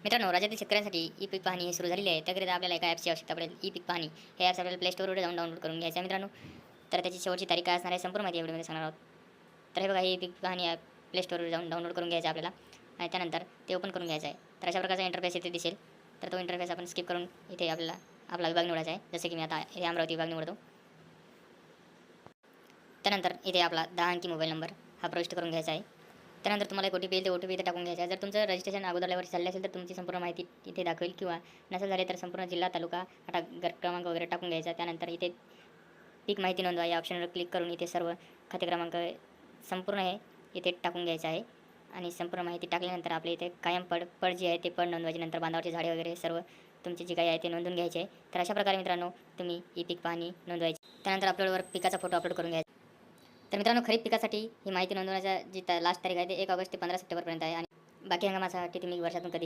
मित्रांनो, राज्यातील शेतकऱ्यांसाठी ई पीक पाहणी ही सुरू झालेली आहे. त्याकरिता आपल्याला एका ॲपची आवश्यकता पडेल. ई पीक पाहणी हे ॲप्स आपल्याला प्ले स्टोरवर जाऊन डाउनलोड करून घ्यायचं आहे मित्रांनो. तर त्याची शेवटची तारीख काय असणार आहे संपूर्ण माहिती या व्हिडिओमध्ये सांगणार आहोत. तर हे बघा, ही पीक पाहणी ॲप प्ले स्टोरवर जाऊन डाउनलोड करून घ्यायचं आहे आपल्याला आणि त्यानंतर ते ओपन करून घ्यायचं आहे. तर अशा प्रकारचा इंटरफेस इथे दिसेल. तर तो इंटरफेस आपण स्किप करून इथे आपल्याला आपला विभाग निवडायचा आहे. जसे की मी आता इथे अमरावती विभाग निवडतो. त्यानंतर इथे आपला 10 अंकी मोबाईल नंबर हा प्रविष्ट करून घ्यायचा आहे. त्यानंतर तुम्हाला एक ओ टी पी येईल, ते ओ टी पी इथे टाकून घ्यायचा आहे. जर तुमचं रजिस्ट्रेशन अगोदर लेवलवर झाले असेल तर तुमची संपूर्ण माहिती इथे दाखवेल, किंवा नसेल झाले तर संपूर्ण जिल्हा, तालुका, गट क्रमांक वगैरे टाकून घ्यायचा. त्यानंतर इथे पीक माहिती नोंदवा या ऑप्शनवर क्लिक करून इथे सर्व खाते क्रमांक संपूर्ण हे इथे टाकून घ्यायचं आहे. आणि संपूर्ण माहिती टाकल्यानंतर आपल्या इथे कायम पड जी आहे ते पड नोंदवायची. नंतर बांधावरची झाडे वगैरे सर्व तुमची जी काही आहे ते नोंदवून घ्यायचे आहे. तर अशा प्रकारे मित्रांनो तुम्ही ई पीक पाहणी नोंदवायची. त्यानंतर अपलोडवर पिकाचा फोटो अपलोड करून घ्यायचा. तर मित्रांनो, खरीप पिकासाठी ही माहिती नोंदवण्याचा जी लास्ट तारीख आहे ते 1 ऑगस्ट ते 15 सप्टेंबरपर्यंत आहे. आणि बाकी हंगामासाठी तुम्ही वर्षातून कधी